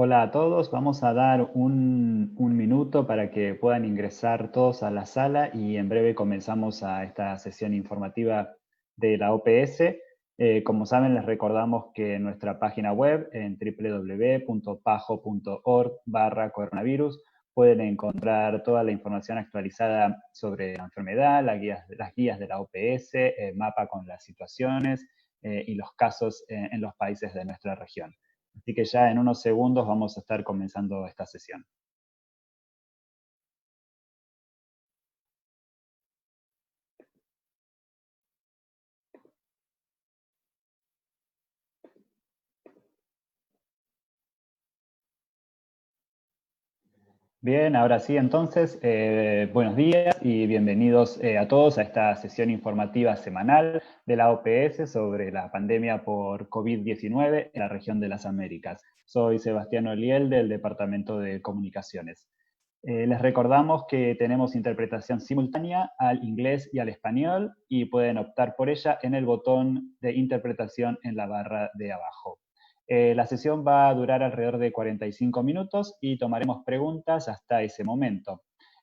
Hola a todos, vamos a dar un minuto para que puedan ingresar todos a la sala y en breve comenzamos a esta sesión informativa de la OPS. Como saben, les recordamos que en nuestra página web en www.pajo.org/coronavirus pueden encontrar toda la información actualizada sobre la enfermedad, las guías de la OPS, el mapa con las situaciones y los casos en los países de nuestra región. Así que ya en unos segundos vamos a estar comenzando esta sesión. Bien, ahora sí, entonces, buenos días y bienvenidos a todos a esta sesión informativa semanal de la OPS sobre la pandemia por COVID-19 en la región de las Américas. Soy Sebastián Oliel del Departamento de Comunicaciones. Les recordamos que tenemos interpretación simultánea al inglés y al español y pueden optar por ella en el botón de interpretación en la barra de abajo. La sesión va a durar alrededor de 45 minutos y tomaremos preguntas hasta ese momento.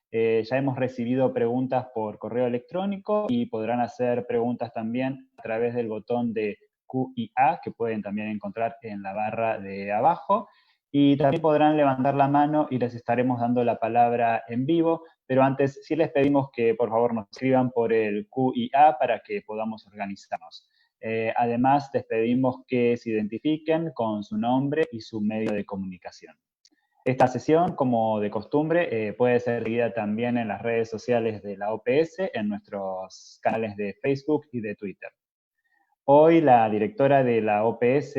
Ya hemos recibido preguntas por correo electrónico y podrán hacer preguntas también a través del botón de Q y A que pueden también encontrar en la barra de abajo. Y también podrán levantar la mano y les estaremos dando la palabra en vivo, pero antes sí les pedimos que por favor nos escriban por el Q y A para que podamos organizarnos. Además, les pedimos que se identifiquen con su nombre y su medio de comunicación. Esta sesión, como de costumbre, puede ser seguida también en las redes sociales de la OPS, en nuestros canales de Facebook y de Twitter. Hoy la directora de la OPS,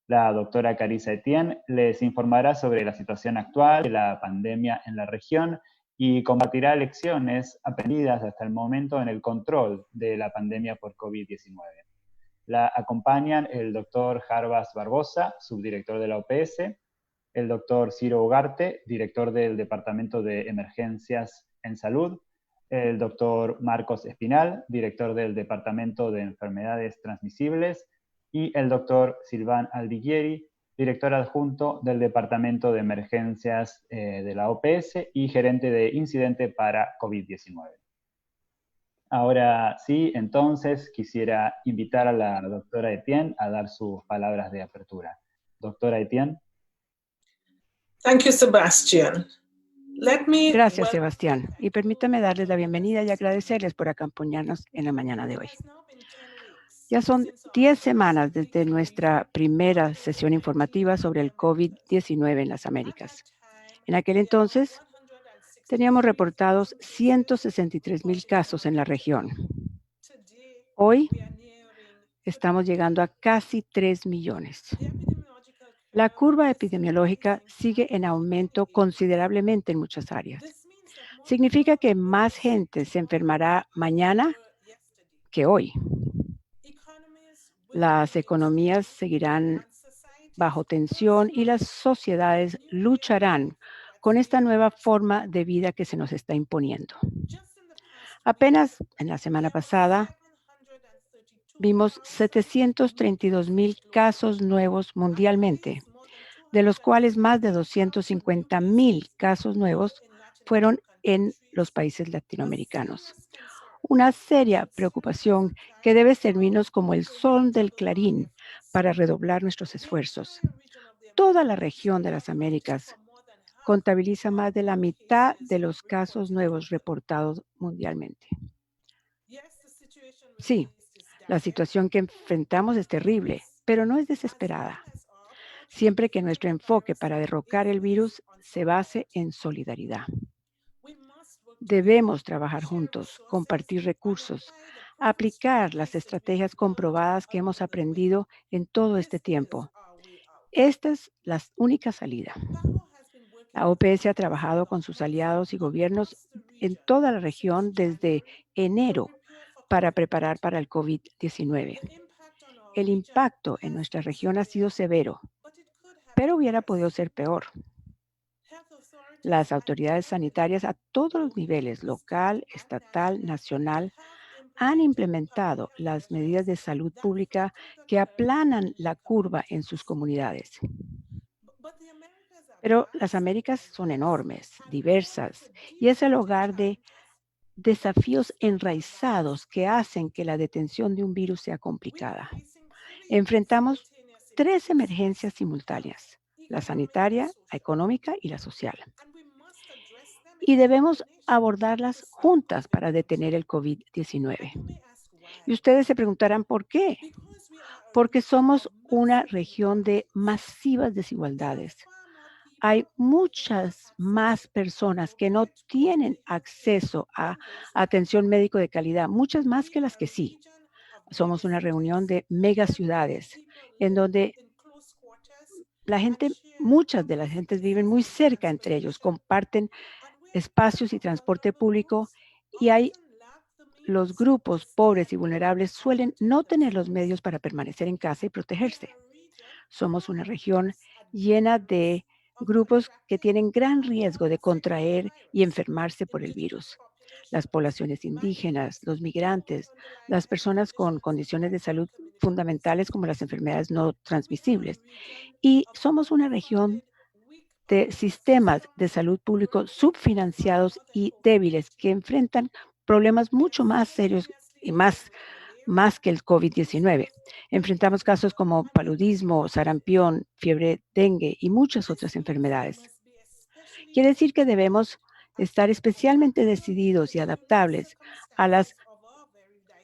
la doctora Carissa Etienne, les informará sobre la situación actual de la pandemia en la región y compartirá lecciones aprendidas hasta el momento en el control de la pandemia por COVID-19. La acompañan el doctor Jarbas Barbosa, subdirector de la OPS, el doctor Ciro Ugarte, director del Departamento de Emergencias en Salud, el doctor Marcos Espinal, director del Departamento de Enfermedades Transmisibles, y el doctor Silván Aldiguieri, director adjunto del Departamento de Emergencias de la OPS y gerente de incidente para COVID-19. Ahora sí, entonces quisiera invitar a la doctora Etienne a dar sus palabras de apertura. Doctora Etienne. Thank you, Sebastian. Gracias, Sebastián. Y permítame darles la bienvenida y agradecerles por acompañarnos en la mañana de hoy. Ya son 10 semanas desde nuestra primera sesión informativa sobre el COVID-19 en las Américas. En aquel entonces, teníamos reportados 163,000 casos en la región. Hoy, estamos llegando a casi 3 millones. La curva epidemiológica sigue en aumento considerablemente en muchas áreas. Significa que más gente se enfermará mañana que hoy. Las economías seguirán bajo tensión y las sociedades lucharán con esta nueva forma de vida que se nos está imponiendo. Apenas en la semana pasada vimos 732,000 casos nuevos mundialmente, de los cuales más de 250,000 casos nuevos fueron en los países latinoamericanos. Una seria preocupación que debe servirnos como el son del clarín para redoblar nuestros esfuerzos. Toda la región de las Américas contabiliza más de la mitad de los casos nuevos reportados mundialmente. Sí, la situación que enfrentamos es terrible, pero no es desesperada. Siempre que nuestro enfoque para derrocar el virus se base en solidaridad. Debemos trabajar juntos, compartir recursos, aplicar las estrategias comprobadas que hemos aprendido en todo este tiempo. Esta es la única salida. La OPS ha trabajado con sus aliados y gobiernos en toda la región desde enero para preparar para el COVID-19. El impacto en nuestra región ha sido severo, pero hubiera podido ser peor. Las autoridades sanitarias a todos los niveles, local, estatal, nacional, han implementado las medidas de salud pública que aplanan la curva en sus comunidades. Pero las Américas son enormes, diversas, y es el hogar de desafíos enraizados que hacen que la detención de un virus sea complicada. Enfrentamos 3 emergencias simultáneas: la sanitaria, la económica y la social. Y debemos abordarlas juntas para detener el COVID-19. Y ustedes se preguntarán ¿por qué? Porque somos una región de masivas desigualdades. Hay muchas más personas que no tienen acceso a atención médica de calidad, muchas más que las que sí. Somos una reunión de megaciudades en donde muchas de las gentes viven muy cerca entre ellos, comparten espacios y transporte público, y los grupos pobres y vulnerables suelen no tener los medios para permanecer en casa y protegerse. Somos una región llena de grupos que tienen gran riesgo de contraer y enfermarse por el virus. Las poblaciones indígenas, los migrantes, las personas con condiciones de salud fundamentales como las enfermedades no transmisibles. Y somos una región de sistemas de salud público subfinanciados y débiles que enfrentan problemas mucho más serios y más que el COVID-19. Enfrentamos casos como paludismo, sarampión, fiebre dengue y muchas otras enfermedades. Quiere decir que debemos estar especialmente decididos y adaptables a las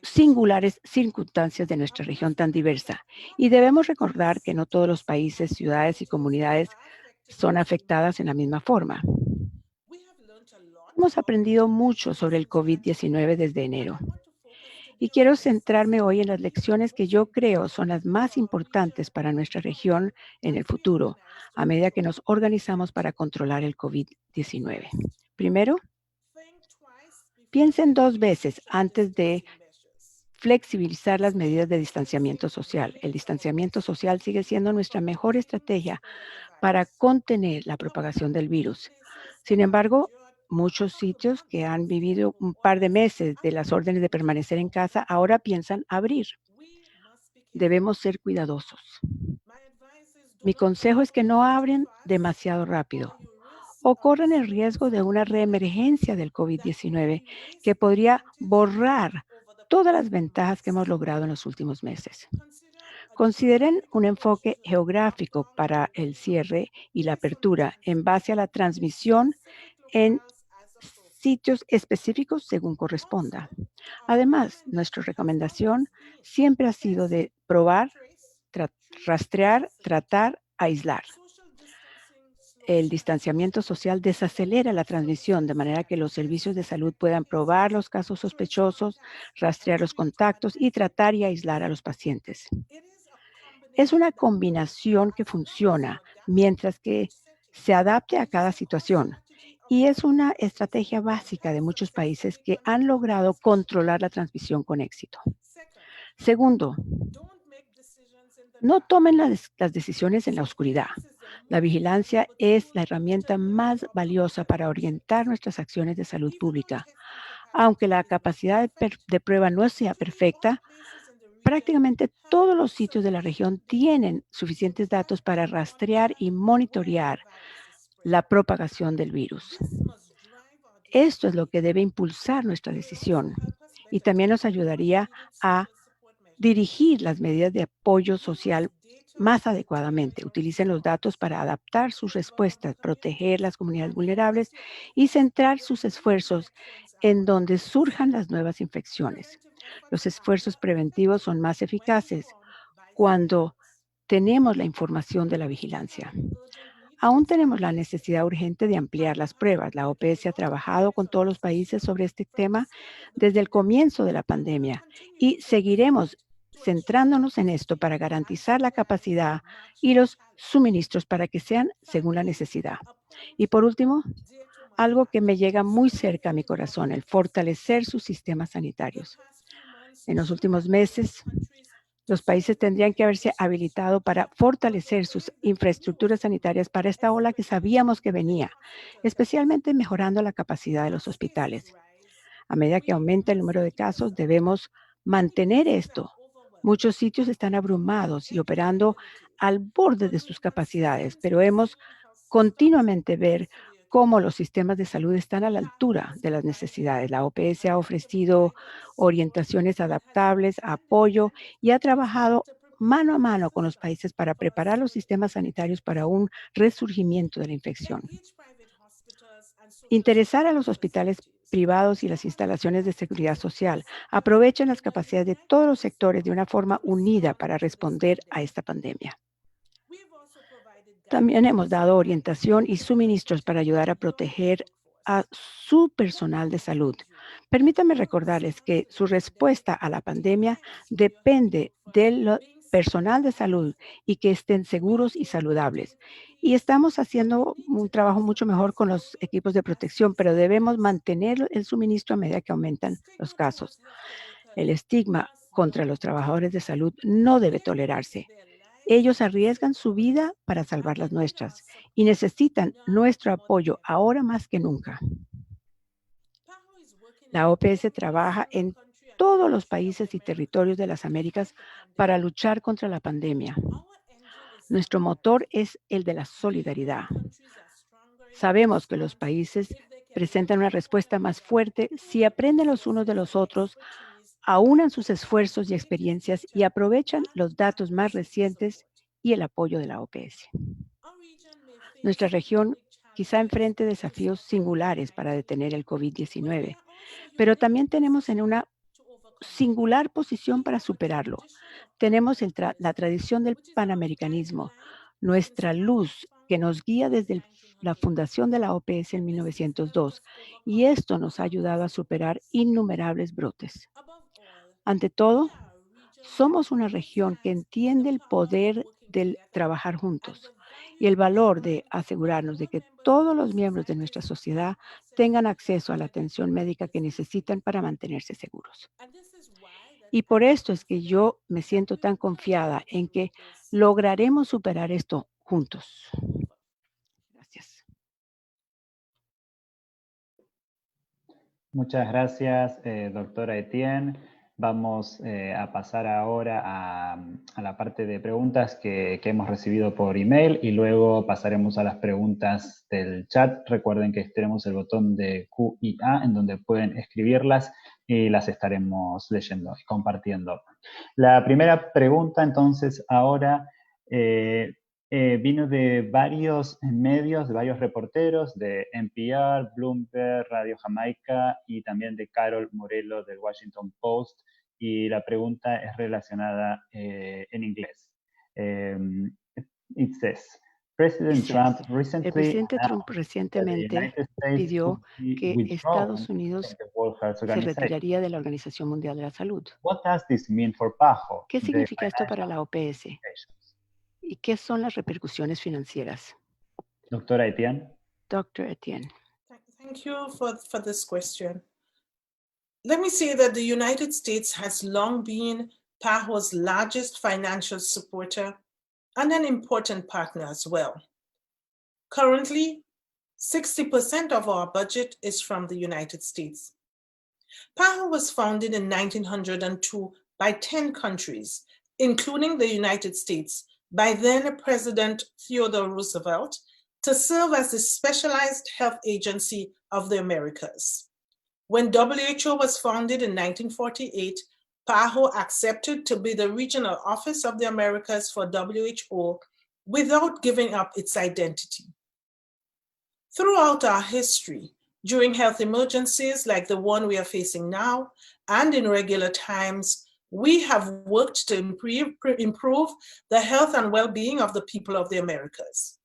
singulares circunstancias de nuestra región tan diversa. Y debemos recordar que no todos los países, ciudades y comunidades son afectadas en la misma forma. Hemos aprendido mucho sobre el COVID-19 desde enero. Y quiero centrarme hoy en las lecciones que yo creo son las más importantes para nuestra región en el futuro, a medida que nos organizamos para controlar el COVID-19. Primero, piensen 2 veces antes de flexibilizar las medidas de distanciamiento social. El distanciamiento social sigue siendo nuestra mejor estrategia para contener la propagación del virus. Sin embargo, muchos sitios que han vivido un par de meses de las órdenes de permanecer en casa ahora piensan abrir. Debemos ser cuidadosos. Mi consejo es que no abren demasiado rápido o corren el riesgo de una reemergencia del COVID-19 que podría borrar todas las ventajas que hemos logrado en los últimos meses. Consideren un enfoque geográfico para el cierre y la apertura en base a la transmisión en sitios específicos según corresponda. Además, nuestra recomendación siempre ha sido de probar, rastrear, tratar, aislar. El distanciamiento social desacelera la transmisión de manera que los servicios de salud puedan probar los casos sospechosos, rastrear los contactos y tratar y aislar a los pacientes. Es una combinación que funciona mientras que se adapte a cada situación. Y es una estrategia básica de muchos países que han logrado controlar la transmisión con éxito. Segundo, no tomen las decisiones en la oscuridad. La vigilancia es la herramienta más valiosa para orientar nuestras acciones de salud pública. Aunque la capacidad de prueba no sea perfecta, Prácticamente todos los sitios de la región tienen suficientes datos para rastrear y monitorear la propagación del virus. Esto es lo que debe impulsar nuestra decisión y también nos ayudaría a dirigir las medidas de apoyo social más adecuadamente. Utilicen los datos para adaptar sus respuestas, proteger las comunidades vulnerables y centrar sus esfuerzos en donde surjan las nuevas infecciones. Los esfuerzos preventivos son más eficaces cuando tenemos la información de la vigilancia. Aún tenemos la necesidad urgente de ampliar las pruebas. La OPS ha trabajado con todos los países sobre este tema desde el comienzo de la pandemia y seguiremos centrándonos en esto para garantizar la capacidad y los suministros para que sean según la necesidad. Y por último, algo que me llega muy cerca a mi corazón, el fortalecer sus sistemas sanitarios. En los últimos meses, los países tendrían que haberse habilitado para fortalecer sus infraestructuras sanitarias para esta ola que sabíamos que venía, especialmente mejorando la capacidad de los hospitales. A medida que aumenta el número de casos, debemos mantener esto. Muchos sitios están abrumados y operando al borde de sus capacidades, pero hemos continuamente ver cómo los sistemas de salud están a la altura de las necesidades. La OPS ha ofrecido orientaciones adaptables, apoyo y ha trabajado mano a mano con los países para preparar los sistemas sanitarios para un resurgimiento de la infección. Interesar a los hospitales privados y las instalaciones de seguridad social aprovechan las capacidades de todos los sectores de una forma unida para responder a esta pandemia. También hemos dado orientación y suministros para ayudar a proteger a su personal de salud. Permítanme recordarles que su respuesta a la pandemia depende del personal de salud y que estén seguros y saludables. Y estamos haciendo un trabajo mucho mejor con los equipos de protección, pero debemos mantener el suministro a medida que aumentan los casos. El estigma contra los trabajadores de salud no debe tolerarse. Ellos arriesgan su vida para salvar las nuestras y necesitan nuestro apoyo ahora más que nunca. La OPS trabaja en todos los países y territorios de las Américas para luchar contra la pandemia. Nuestro motor es el de la solidaridad. Sabemos que los países presentan una respuesta más fuerte si aprenden los unos de los otros, aunan sus esfuerzos y experiencias y aprovechan los datos más recientes y el apoyo de la OPS. Nuestra región quizá enfrente desafíos singulares para detener el COVID-19, pero también tenemos en una singular posición para superarlo. Tenemos la tradición del panamericanismo, nuestra luz que nos guía desde la fundación de la OPS en 1902, y esto nos ha ayudado a superar innumerables brotes. Ante todo, somos una región que entiende el poder del trabajar juntos y el valor de asegurarnos de que todos los miembros de nuestra sociedad tengan acceso a la atención médica que necesitan para mantenerse seguros. Y por esto es que yo me siento tan confiada en que lograremos superar esto juntos. Gracias. Muchas gracias, doctora Etienne. Vamos a pasar ahora a la parte de preguntas que hemos recibido por email y luego pasaremos a las preguntas del chat. Recuerden que tenemos el botón de Q y A en donde pueden escribirlas y las estaremos leyendo y compartiendo. La primera pregunta entonces ahora vino de varios medios, de varios reporteros, de NPR, Bloomberg, Radio Jamaica y también de Carol Morello del Washington Post. Y la pregunta es relacionada en inglés. It says, El presidente Trump recientemente pidió que Estados Unidos se retiraría de la Organización Mundial de la Salud. ¿Qué significa esto para la OPS? ¿Y qué son las repercusiones financieras? Doctora Etienne. Dr. Etienne. Thank you for this question. Let me say that the United States has long been PAHO's largest financial supporter and an important partner as well. Currently, 60% of our budget is from the United States. PAHO was founded in 1902 by 10 countries, including the United States, by then President Theodore Roosevelt, to serve as the specialized health agency of the Americas. When WHO was founded in 1948, PAHO accepted to be the regional office of the Americas for WHO without giving up its identity. Throughout our history, during health emergencies like the one we are facing now, and in regular times, we have worked to improve the health and well-being of the people of the Americas.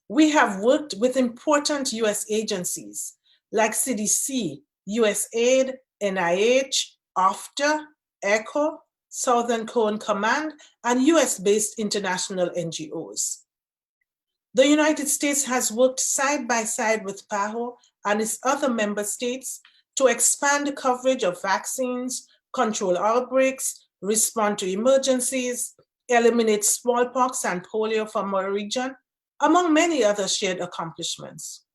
We have worked with important US agencies like CDC, USAID, NIH, OFDA, ECHO, Southern Cone Command, and US-based international NGOs. The United States has worked side by side with PAHO and its other member states to expand the coverage of vaccines, control outbreaks, respond to emergencies, eliminate smallpox and polio from our region, among many other shared accomplishments.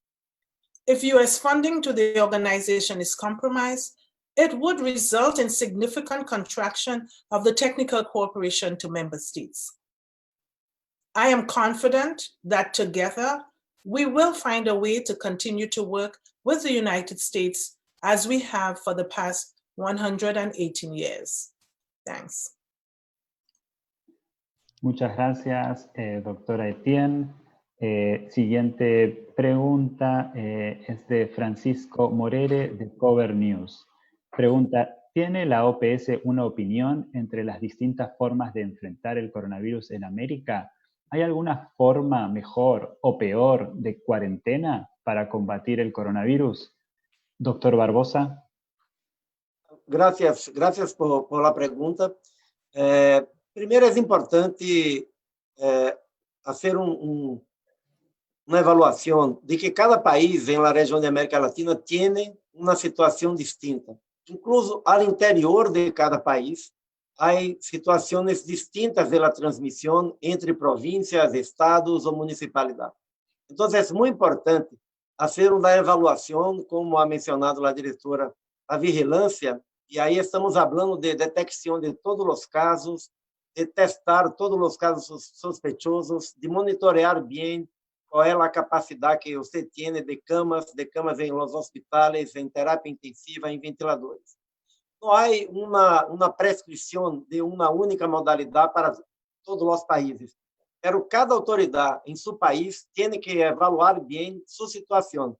If US funding to the organization is compromised, it would result in significant contraction of the technical cooperation to member states. I am confident that together, we will find a way to continue to work with the United States as we have for the past 118 years. Thanks. Muchas gracias, doctora Etienne. Siguiente pregunta es de Francisco Morere de Cover News. Pregunta, ¿tiene la OPS una opinión entre las distintas formas de enfrentar el coronavirus en América? ¿Hay alguna forma mejor o peor de cuarentena para combatir el coronavirus? Doctor Barbosa. Gracias por la pregunta. Primero es importante hacer una evaluación de que cada país en la región de América Latina tiene una situación distinta. Incluso al interior de cada país, hay situaciones distintas de la transmisión entre provincias, estados o municipalidades. Entonces, es muy importante hacer una evaluación, como ha mencionado la directora, a vigilancia, y ahí estamos hablando de detección de todos los casos, de testar todos los casos sospechosos, de monitorear bien cuál es la capacidad que usted tiene de camas en los hospitales, en terapia intensiva, en ventiladores. No hay una prescripción de una única modalidad para todos los países, pero cada autoridad en su país tiene que evaluar bien su situación.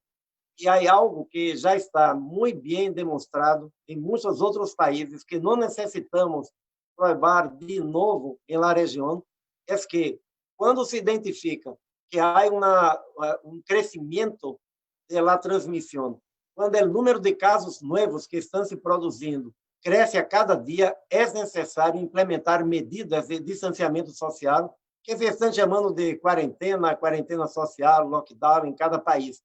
Y hay algo que ya está muy bien demostrado en muchos otros países que no necesitamos probar de nuevo en la región, es que cuando se identifica que hay un crecimiento de la transmisión, quando o número de casos novos que estão se produzindo cresce a cada dia, é necessário implementar medidas de distanciamento social, que se estão chamando de quarentena social, lockdown em cada país.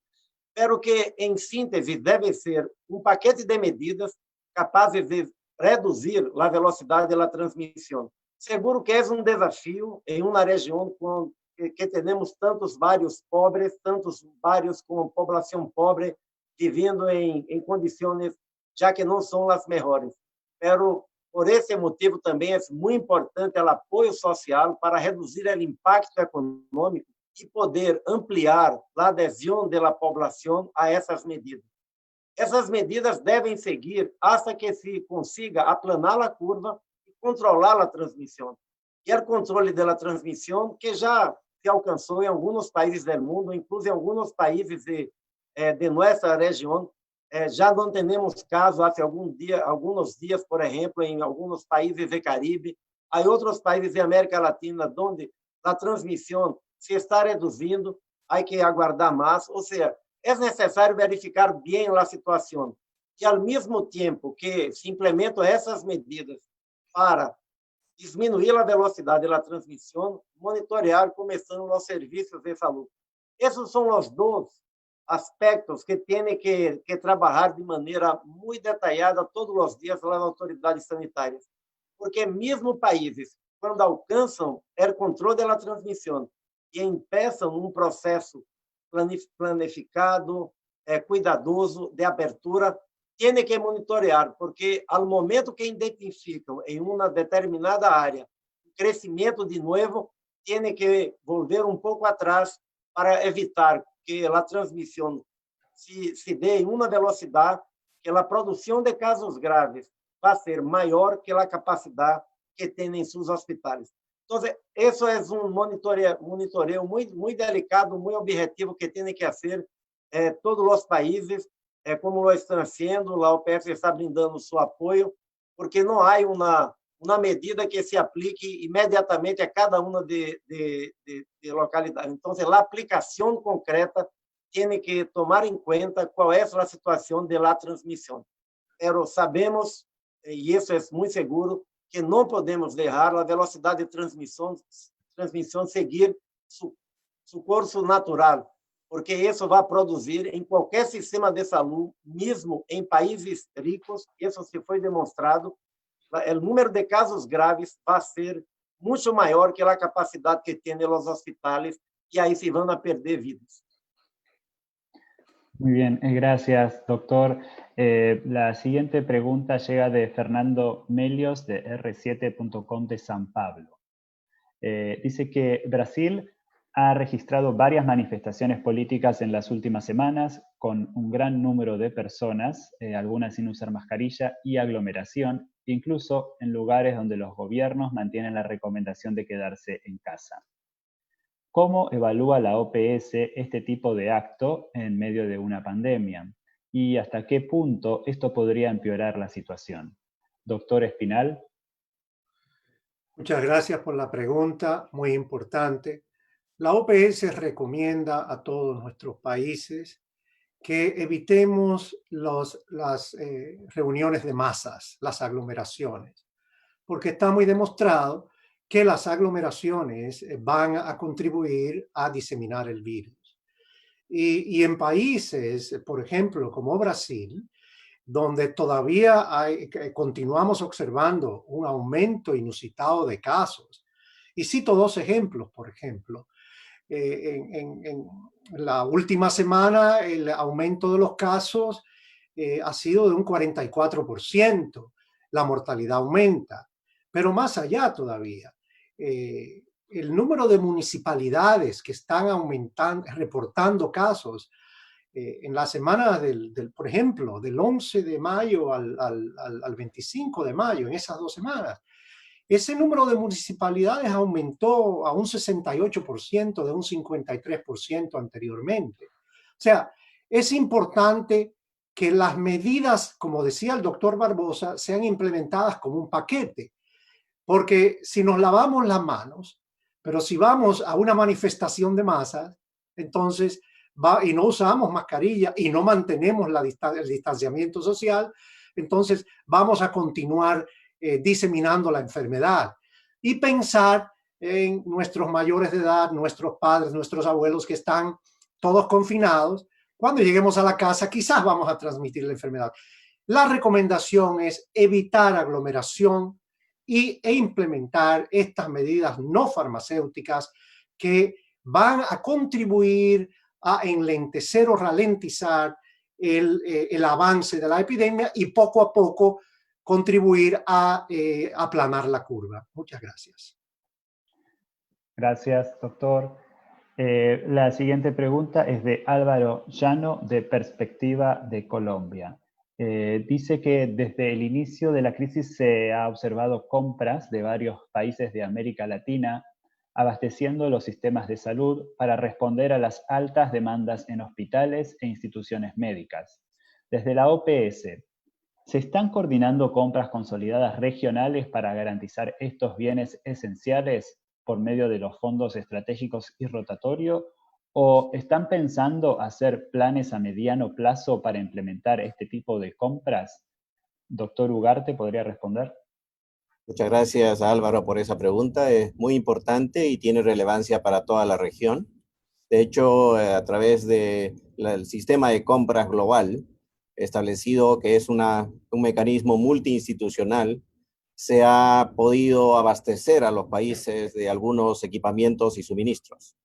Pero que, em síntese, deve ser um paquete de medidas capazes de reduzir a velocidade da transmissão. Seguro que é um desafio em uma região que temos tantos vários pobres, tantos vários com população pobre, vivendo em condições já que não são as melhores. Pero, por esse motivo, também é muito importante o apoio social para reduzir o impacto econômico e poder ampliar a adesão da população a essas medidas. Essas medidas devem seguir até que se consiga aplanar a curva e controlar a transmissão. E o controle da transmissão que já se alcançou em alguns países do mundo, inclusive em alguns países de nossa região, já não temos casos há alguns dias, por exemplo, em alguns países do Caribe. Há outros países da América Latina onde a transmissão se está reduzindo, há que aguardar mais. Ou seja, é necessário verificar bem a situação. E, ao mesmo tempo que se implementam essas medidas para diminuir a velocidade da transmissão, monitorear começando os serviços de saúde. Esses são os dois aspectos que tem que trabalhar de maneira muito detalhada todos os dias as autoridades sanitárias, porque mesmo países, quando alcançam o controle da transmissão e empeçam um processo planificado, cuidadoso de abertura, tem que monitorear, porque ao momento que identificam em uma determinada área crescimento de novo, tem que volver um pouco atrás para evitar que a transmissão se dê em uma velocidade que a produção de casos graves vai ser maior que a capacidade que tem em seus hospitais. Então, isso é um monitoreio muito delicado, muito objetivo que tem que fazer todos os países, como lo estão fazendo, a OPS está brindando seu apoio, porque não há uma medida que se aplique imediatamente a cada uma de localidades. Então, a aplicação concreta tem que tomar em conta qual é a situação de la transmissão. Mas sabemos, e isso é muito seguro, que não podemos deixar a velocidade de transmissão seguir seu curso natural, porque isso vai produzir em qualquer sistema de saúde, mesmo em países ricos, isso se foi demonstrado, o número de casos graves vai ser muito maior que a capacidade que tem os hospitais, e aí se vão a perder vidas. Muy bien, gracias, doctor. La siguiente pregunta llega de Fernando Melios, de R7.com de San Pablo. Dice que Brasil ha registrado varias manifestaciones políticas en las últimas semanas con un gran número de personas, algunas sin usar mascarilla y aglomeración, incluso en lugares donde los gobiernos mantienen la recomendación de quedarse en casa. ¿Cómo evalúa la OPS este tipo de acto en medio de una pandemia? ¿Y hasta qué punto esto podría empeorar la situación? Doctor Espinal. Muchas gracias por la pregunta, muy importante. La OPS recomienda a todos nuestros países que evitemos las reuniones de masas, las aglomeraciones, porque está muy demostrado que las aglomeraciones van a contribuir a diseminar el virus. Y en países, por ejemplo, como Brasil, donde todavía continuamos observando un aumento inusitado de casos. Y cito dos ejemplos, por ejemplo. En la última semana, el aumento de los casos ha sido de un 44%. La mortalidad aumenta. Pero más allá todavía, el número de municipalidades que están reportando casos en la semana por ejemplo, del 11 de mayo al 25 de mayo, en esas 2 semanas, ese número de municipalidades aumentó a un 68% de un 53% anteriormente. O sea, es importante que las medidas, como decía el doctor Barbosa, sean implementadas como un paquete. Porque si nos lavamos las manos, pero si vamos a una manifestación de masas, entonces y no usamos mascarilla y no mantenemos el distanciamiento social, entonces vamos a continuar diseminando la enfermedad. Y pensar en nuestros mayores de edad, nuestros padres, nuestros abuelos que están todos confinados. Cuando lleguemos a la casa, quizás vamos a transmitir la enfermedad. La recomendación es evitar aglomeración e implementar estas medidas no farmacéuticas que van a contribuir a enlentecer o ralentizar el avance de la epidemia y poco a poco contribuir a aplanar la curva. Muchas gracias. Gracias, doctor. La siguiente pregunta es de Álvaro Llano, de Perspectiva de Colombia. Dice que desde el inicio de la crisis se ha observado compras de varios países de América Latina abasteciendo los sistemas de salud para responder a las altas demandas en hospitales e instituciones médicas. Desde la OPS, ¿se están coordinando compras consolidadas regionales para garantizar estos bienes esenciales por medio de los fondos estratégicos y rotatorio? ¿O están pensando hacer planes a mediano plazo para implementar este tipo de compras? Doctor Ugarte, ¿podría responder? Muchas gracias, Álvaro, por esa pregunta. Es muy importante y tiene relevancia para toda la región. De hecho, a través del sistema de compras global, establecido que es un mecanismo multiinstitucional, se ha podido abastecer a los países de algunos equipamientos y suministros.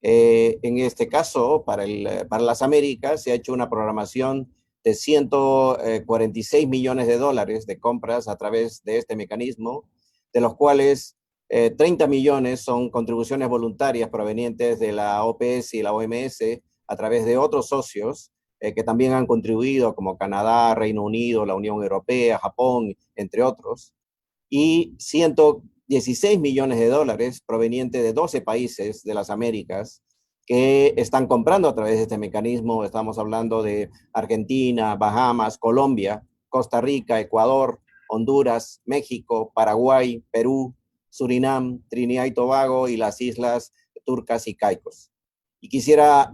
En este caso, para las Américas, se ha hecho una programación de 146 millones de dólares de compras a través de este mecanismo, de los cuales 30 millones son contribuciones voluntarias provenientes de la OPS y la OMS a través de otros socios que también han contribuido, como Canadá, Reino Unido, la Unión Europea, Japón, entre otros, y 116 millones de dólares provenientes de 12 países de las Américas que están comprando a través de este mecanismo. Estamos hablando de Argentina, Bahamas, Colombia, Costa Rica, Ecuador, Honduras, México, Paraguay, Perú, Surinam, Trinidad y Tobago y las islas Turcas y Caicos. Y quisiera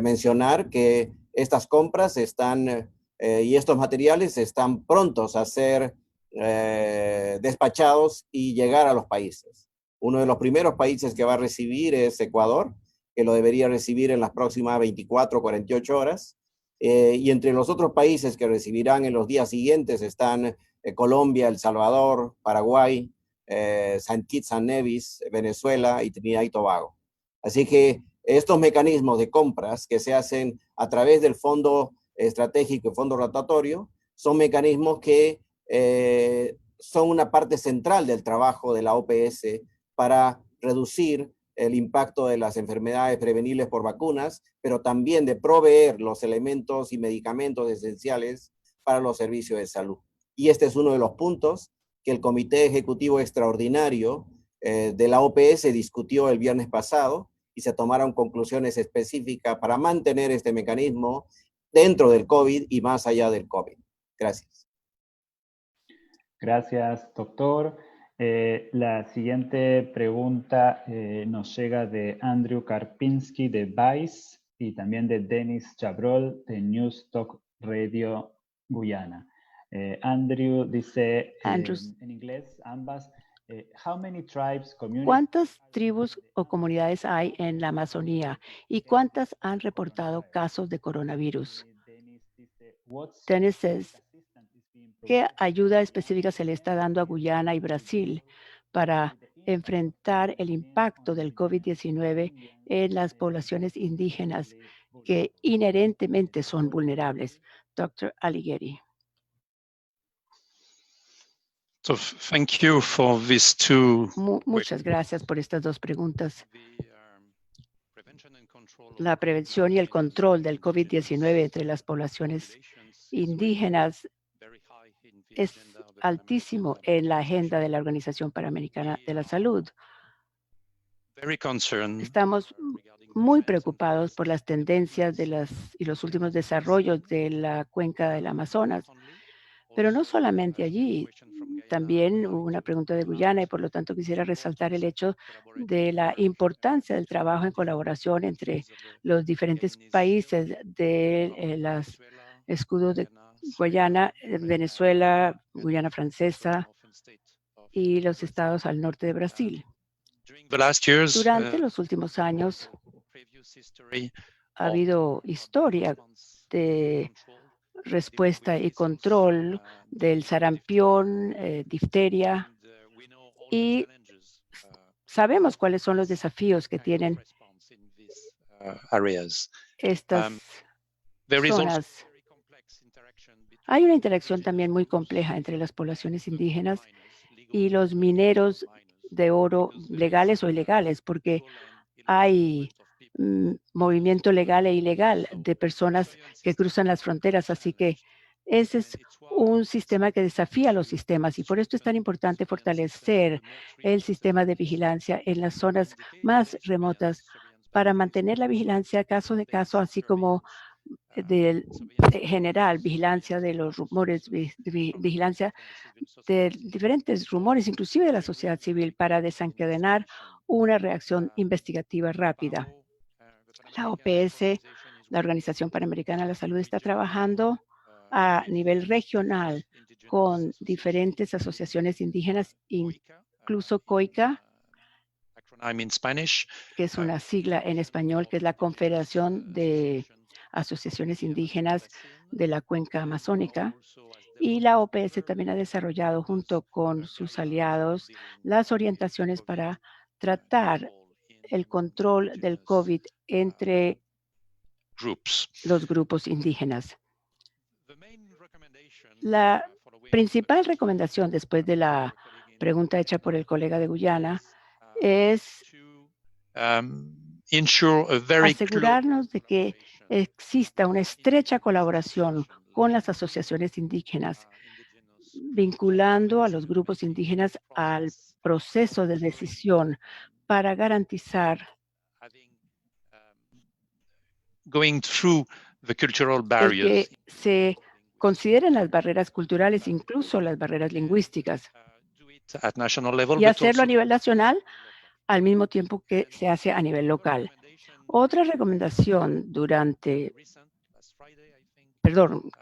mencionar que estas compras están y estos materiales están prontos a ser despachados y llegar a los países. Uno de los primeros países que va a recibir es Ecuador, que lo debería recibir en las próximas 24 o 48 horas. Y entre los otros países que recibirán en los días siguientes están Colombia, El Salvador, Paraguay, Saint Kitts and Nevis, Venezuela y Trinidad y Tobago. Así que estos mecanismos de compras que se hacen a través del Fondo Estratégico y Fondo Rotatorio son mecanismos que son una parte central del trabajo de la OPS para reducir el impacto de las enfermedades prevenibles por vacunas, pero también de proveer los elementos y medicamentos esenciales para los servicios de salud. Y este es uno de los puntos que el Comité Ejecutivo Extraordinario de la OPS discutió el viernes pasado y se tomaron conclusiones específicas para mantener este mecanismo dentro del COVID y más allá del COVID. Gracias. Gracias, doctor. La siguiente pregunta nos llega de Andrew Karpinski de Vice y también de Denis Chabrol de News Talk Radio Guyana. Andrew dice en inglés ambas, ¿cuántas tribus o comunidades hay en la Amazonía y cuántas han reportado casos de coronavirus? Dennis says, ¿qué ayuda específica se le está dando a Guyana y Brasil para enfrentar el impacto del COVID-19 en las poblaciones indígenas que inherentemente son vulnerables? Dr. Alighieri. So, thank you for these two. Muchas gracias por estas dos preguntas. La prevención y el control del COVID-19 entre las poblaciones indígenas es altísimo en la agenda de la Organización Panamericana de la Salud. Estamos muy preocupados por las tendencias y los últimos desarrollos de la cuenca del Amazonas, pero no solamente allí. También hubo una pregunta de Guyana y por lo tanto quisiera resaltar el hecho de la importancia del trabajo en colaboración entre los diferentes países de los escudos de Guyana, Venezuela, Guyana Francesa y los estados al norte de Brasil. Durante los últimos años ha habido historia de respuesta y control del sarampión, difteria, y sabemos cuáles son los desafíos que tienen estas zonas. Hay una interacción también muy compleja entre las poblaciones indígenas y los mineros de oro legales o ilegales, porque hay movimiento legal e ilegal de personas que cruzan las fronteras. Así que ese es un sistema que desafía los sistemas y por esto es tan importante fortalecer el sistema de vigilancia en las zonas más remotas para mantener la vigilancia caso de caso, así como de general, vigilancia de los rumores, vigilancia de diferentes rumores, inclusive de la sociedad civil, para desencadenar una reacción investigativa rápida. La OPS, la Organización Panamericana de la Salud, está trabajando a nivel regional con diferentes asociaciones indígenas, incluso COICA, que es una sigla en español, que es la Confederación de Asociaciones Indígenas de la Cuenca Amazónica. Y la OPS también ha desarrollado junto con sus aliados las orientaciones para tratar el control del COVID entre los grupos indígenas. La principal recomendación después de la pregunta hecha por el colega de Guyana es asegurarnos de que exista una estrecha colaboración con las asociaciones indígenas, vinculando a los grupos indígenas al proceso de decisión para garantizar el que se consideren las barreras culturales, incluso las barreras lingüísticas, y hacerlo a nivel nacional al mismo tiempo que se hace a nivel local. Otra recomendación que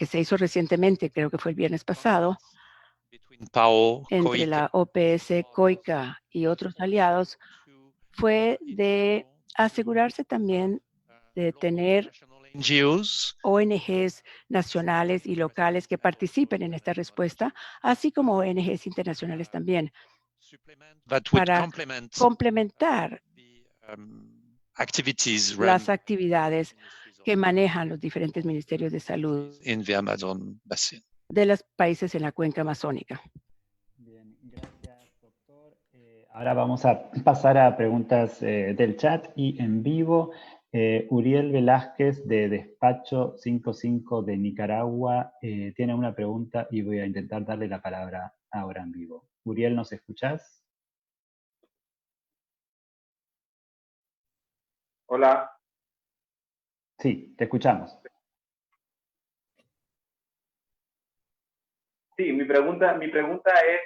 se hizo recientemente, creo que fue el viernes pasado, entre la OPS, COICA y otros aliados, fue de asegurarse también de tener ONGs nacionales y locales que participen en esta respuesta, así como ONGs internacionales también, para complementar las actividades que manejan los diferentes ministerios de salud de los países en la cuenca amazónica. Bien, gracias, doctor. Ahora vamos a pasar a preguntas del chat y en vivo. Uriel Velázquez, de Despacho 55 de Nicaragua, tiene una pregunta y voy a intentar darle la palabra ahora en vivo. Uriel, ¿nos escuchás? Hola. Sí, te escuchamos. Sí, mi pregunta es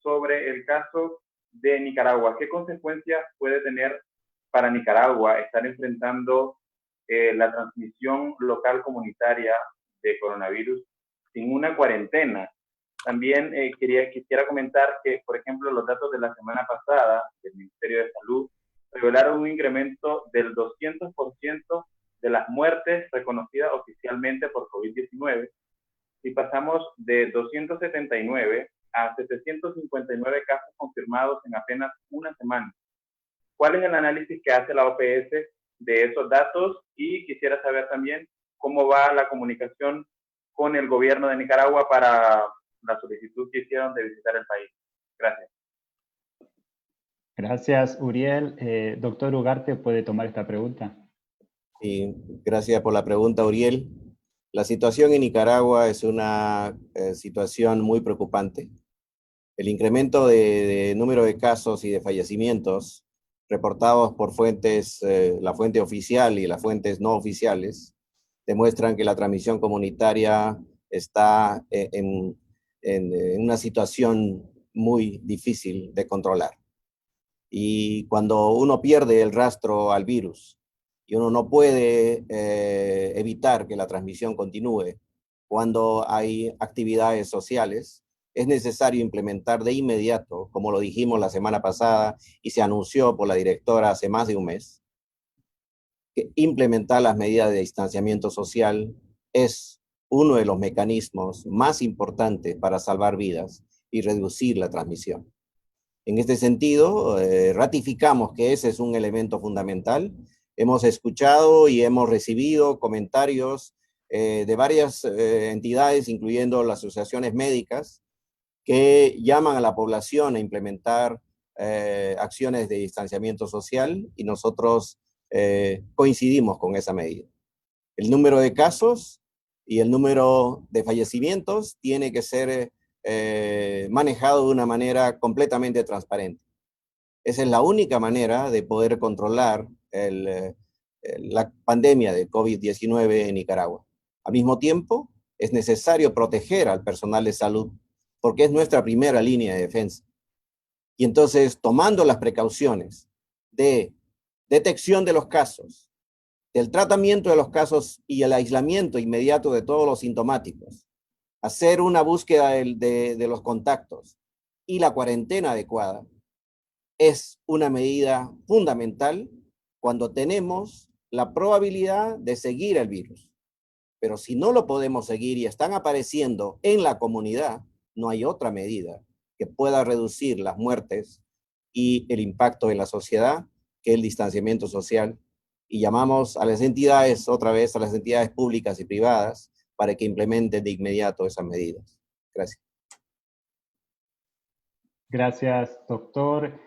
sobre el caso de Nicaragua. ¿Qué consecuencias puede tener para Nicaragua estar enfrentando la transmisión local comunitaria de coronavirus sin una cuarentena? También quisiera comentar que, por ejemplo, los datos de la semana pasada del Ministerio de Salud revelaron un incremento del 200% de las muertes reconocidas oficialmente por COVID-19, y pasamos de 279 a 759 casos confirmados en apenas una semana. ¿Cuál es el análisis que hace la OPS de esos datos? Y quisiera saber también cómo va la comunicación con el gobierno de Nicaragua para la solicitud que hicieron de visitar el país. Gracias. Gracias, Uriel. Doctor Ugarte, ¿puede tomar esta pregunta? Sí, gracias por la pregunta, Uriel. La situación en Nicaragua es una situación muy preocupante. El incremento de número de casos y de fallecimientos reportados por fuentes, la fuente oficial y las fuentes no oficiales, demuestran que la transmisión comunitaria está en una situación muy difícil de controlar. Y cuando uno pierde el rastro al virus y uno no puede evitar que la transmisión continúe, cuando hay actividades sociales, es necesario implementar de inmediato, como lo dijimos la semana pasada y se anunció por la directora hace más de un mes, que implementar las medidas de distanciamiento social es uno de los mecanismos más importantes para salvar vidas y reducir la transmisión. En este sentido, ratificamos que ese es un elemento fundamental. Hemos escuchado y hemos recibido comentarios de varias entidades, incluyendo las asociaciones médicas, que llaman a la población a implementar acciones de distanciamiento social, y nosotros coincidimos con esa medida. El número de casos y el número de fallecimientos tiene que ser manejado de una manera completamente transparente. Esa es la única manera de poder controlar la pandemia de COVID-19 en Nicaragua. Al mismo tiempo, es necesario proteger al personal de salud, porque es nuestra primera línea de defensa. Y entonces, tomando las precauciones de detección de los casos, del tratamiento de los casos y el aislamiento inmediato de todos los sintomáticos, hacer una búsqueda de los contactos y la cuarentena adecuada, es una medida fundamental cuando tenemos la probabilidad de seguir el virus. Pero si no lo podemos seguir y están apareciendo en la comunidad, no hay otra medida que pueda reducir las muertes y el impacto en la sociedad que el distanciamiento social. Y llamamos a las entidades, otra vez a las entidades públicas y privadas, para que implementen de inmediato esas medidas. Gracias. Gracias, doctor.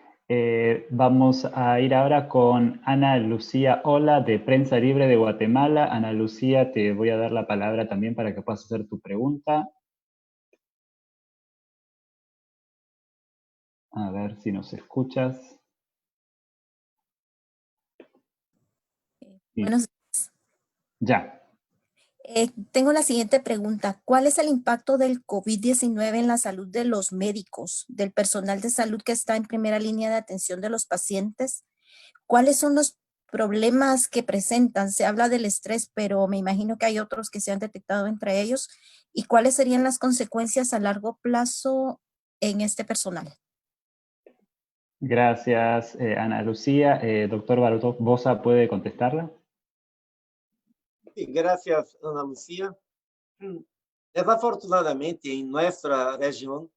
Vamos a ir ahora con Ana Lucía Ola, de Prensa Libre de Guatemala. Ana Lucía, te voy a dar la palabra también para que puedas hacer tu pregunta. A ver si nos escuchas. Buenos días. Ya. Tengo la siguiente pregunta. ¿Cuál es el impacto del COVID-19 en la salud de los médicos, del personal de salud que está en primera línea de atención de los pacientes? ¿Cuáles son los problemas que presentan? Se habla del estrés, pero me imagino que hay otros que se han detectado entre ellos. ¿Y cuáles serían las consecuencias a largo plazo en este personal? Gracias, Ana Lucía. Doctor Barbosa, ¿puede contestarla? Sí, gracias, Ana Lucía. Desafortunadamente, en nuestra región,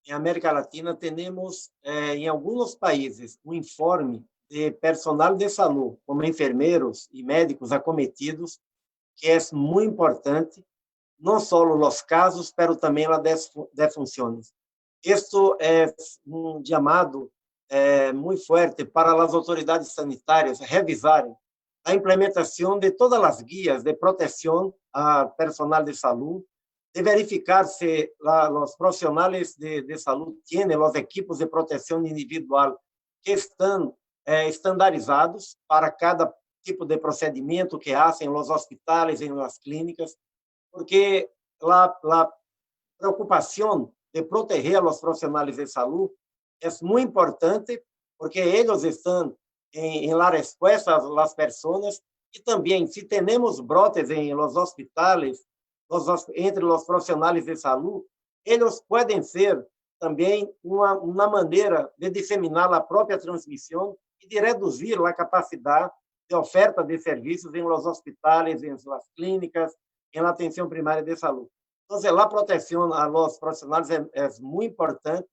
en América Latina, tenemos en algunos países un informe de personal de salud, como enfermeros y médicos acometidos, que es muy importante, no solo los casos, pero también las defunciones. Esto es un llamado muy fuerte para as autoridades sanitárias revisarem a implementação de todas as guias de proteção a personal de saúde, de verificar se os profissionais de saúde têm os equipos de proteção individual que estão estandarizados para cada tipo de procedimento que hacen en los hospitales, en las clínicas, porque la preocupación de proteger a los profesionales de salud es muy importante, porque ellos están en la respuesta a las personas, y también si tenemos brotes en los hospitales, entre los profesionales de salud, ellos pueden ser também uma maneira de disseminar a própria transmissão e de reduzir a capacidade de oferta de serviços em los hospitales, em las clínicas, em la atenção primária de saúde. Então, a proteção a los profissionais é muito importante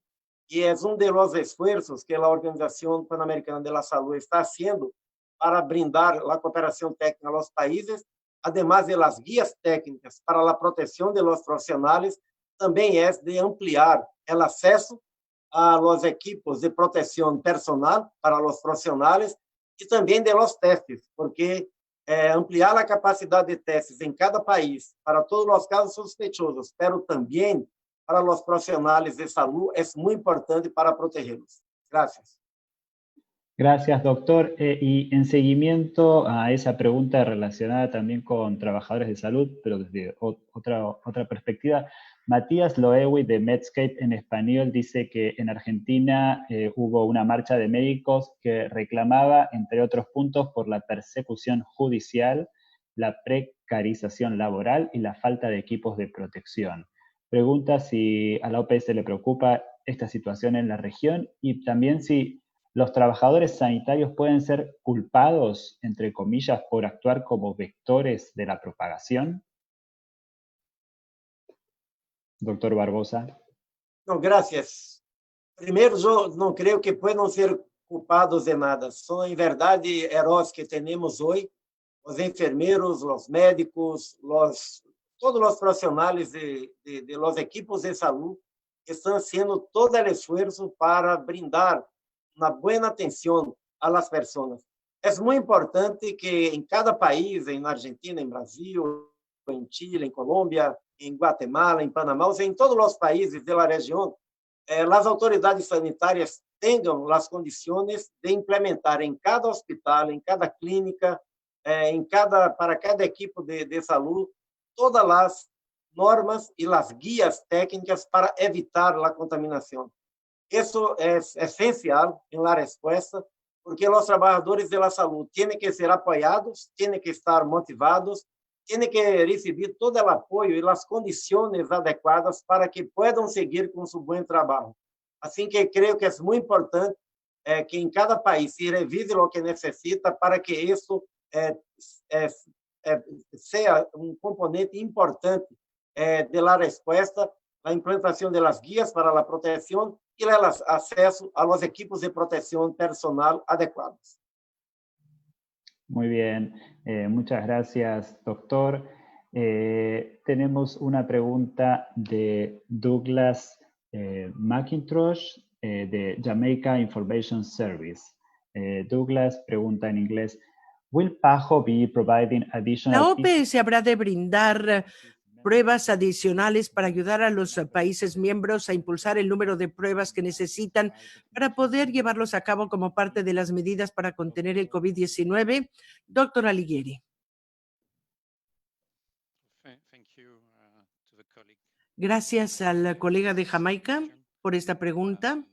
e é um dos esforços que a Organização Pan-Americana de la Salud está haciendo para brindar a cooperação técnica aos países, además de las guías técnicas para a proteção de los profissionais, também é de ampliar o acesso a los equipos de proteção personal para os profissionais e também de los testes, porque ampliar a capacidade de testes em cada país para todos os casos sospechosos, pero também para os profissionais de saúde é muito importante para protegê-los. Gracias. Gracias, doctor. Y en seguimiento a esa pregunta relacionada también con trabajadores de salud, pero desde otra perspectiva, Matías Loewi de Medscape en español dice que en Argentina hubo una marcha de médicos que reclamaba, entre otros puntos, por la persecución judicial, la precarización laboral y la falta de equipos de protección. Pregunta si a la OPS le preocupa esta situación en la región y también si los trabajadores sanitarios pueden ser culpados, entre comillas, por actuar como vectores de la propagación. Doctor Barbosa. Não, gracias. Primeiro, eu não creio que possam ser culpados de nada. São, em verdade, heróis que temos hoje, os enfermeiros, os médicos, todos os profissionais de los equipos de saúde que estão fazendo todo o esforço para brindar uma boa atenção às pessoas. É muito importante que em cada país, em Argentina, em Brasil, em Chile, em Colômbia, em Guatemala, em Panamá, em todos os países da região, as autoridades sanitárias tenham as condições de implementar em cada hospital, em cada clínica, para cada equipe de saúde, todas as normas e as guias técnicas para evitar a contaminação. Isso é essencial em la resposta, porque os trabalhadores da saúde têm que ser apoiados, têm que estar motivados, têm que receber todo o apoio e as condições adequadas para que possam seguir com seu bom trabalho. Assim que creio que é muito importante que em cada país se revise o que necessita para que isso seja um componente importante da resposta, a implementação das guias para a proteção e o acesso a los equipos de protección personal adecuados. Muy bien, muchas gracias, doctor. tenemos una pregunta de Douglas McIntosh de Jamaica Information Service. Douglas pregunta en inglés, ¿Will PAHO be providing additional... La OPS habrá de brindar pruebas adicionales para ayudar a los países miembros a impulsar el número de pruebas que necesitan para poder llevarlos a cabo como parte de las medidas para contener el COVID-19? Doctor Alighieri. Gracias al colega de Jamaica por esta pregunta.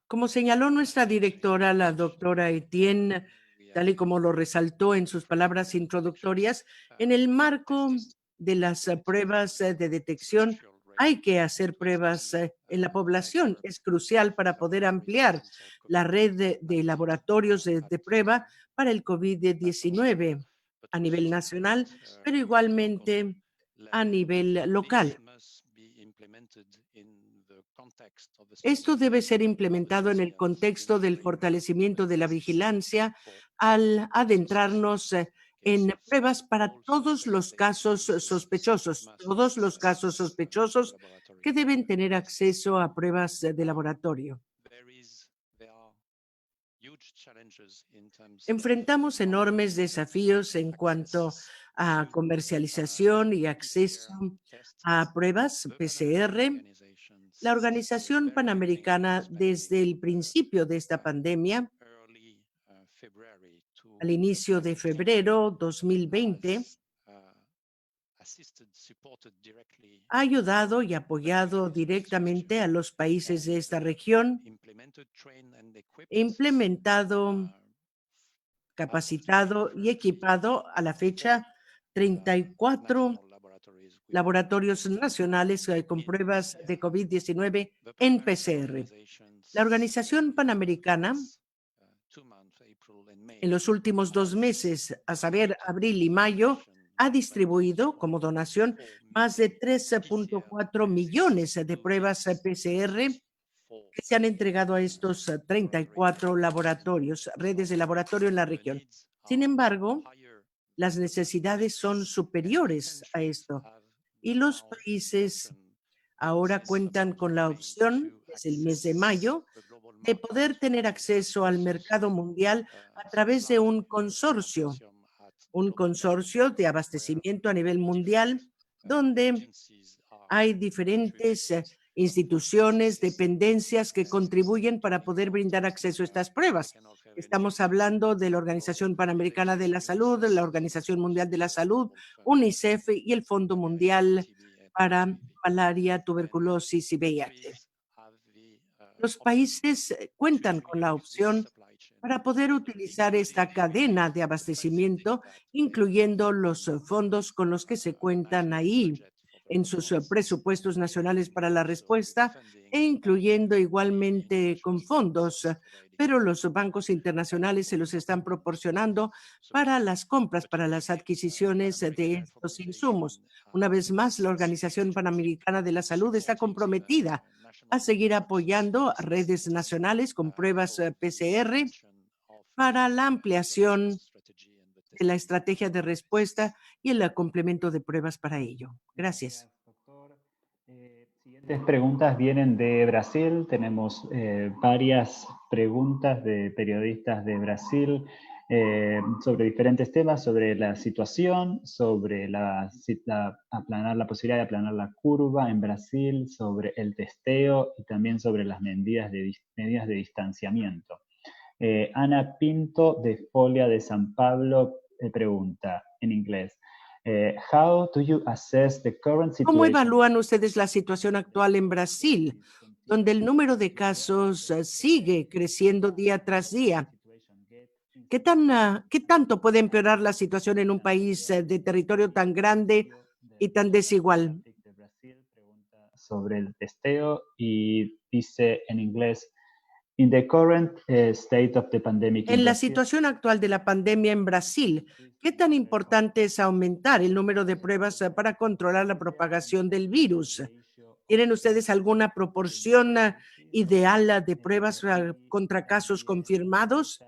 Como señaló nuestra directora, la doctora Etienne, tal y como lo resaltó en sus palabras introductorias, en el marco de las pruebas de detección hay que hacer pruebas en la población. Es crucial para poder ampliar la red de laboratorios de prueba para el COVID-19 a nivel nacional, pero igualmente a nivel local. Esto debe ser implementado en el contexto del fortalecimiento de la vigilancia al adentrarnos en pruebas para todos los casos sospechosos que deben tener acceso a pruebas de laboratorio. Enfrentamos enormes desafíos en cuanto a comercialización y acceso a pruebas PCR. La Organización Panamericana, desde el principio de esta pandemia, al inicio de febrero 2020, ha ayudado y apoyado directamente a los países de esta región, implementado, capacitado y equipado a la fecha 34 laboratorios nacionales con pruebas de COVID-19 en PCR. La Organización Panamericana, en los últimos 2 meses, a saber, abril y mayo, ha distribuido como donación más de 13.4 millones de pruebas PCR que se han entregado a estos 34 laboratorios, redes de laboratorio en la región. Sin embargo, las necesidades son superiores a esto y los países ahora cuentan con la opción, desde el mes de mayo, de poder tener acceso al mercado mundial a través de un consorcio de abastecimiento a nivel mundial, donde hay diferentes instituciones, dependencias que contribuyen para poder brindar acceso a estas pruebas. Estamos hablando de la Organización Panamericana de la Salud, la Organización Mundial de la Salud, UNICEF y el Fondo Mundial para Malaria, Tuberculosis y VIH. Los países cuentan con la opción para poder utilizar esta cadena de abastecimiento, incluyendo los fondos con los que se cuentan ahí en sus presupuestos nacionales para la respuesta e incluyendo igualmente con fondos, pero los bancos internacionales se los están proporcionando para las compras, para las adquisiciones de estos insumos. Una vez más, la Organización Panamericana de la Salud está comprometida a seguir apoyando a redes nacionales con pruebas PCR para la ampliación de la estrategia de respuesta y el complemento de pruebas para ello. Gracias. Siguientes preguntas vienen de Brasil. Tenemos varias preguntas de periodistas de Brasil sobre diferentes temas, sobre la situación, sobre la posibilidad de aplanar la curva en Brasil, sobre el testeo y también sobre las medidas de distanciamiento. Ana Pinto, de Folia de San Pablo, pregunta en inglés. How do you assess the current situation? ¿Cómo evalúan ustedes la situación actual en Brasil, donde el número de casos sigue creciendo día tras día? ¿Qué tanto puede empeorar la situación en un país de territorio tan grande y tan desigual? Sobre el testeo y dice en inglés, in the current state of the pandemic en la situación actual de la pandemia en Brasil, ¿qué tan importante es aumentar el número de pruebas para controlar la propagación del virus? ¿Tienen ustedes alguna proporción ideal de pruebas contra casos confirmados?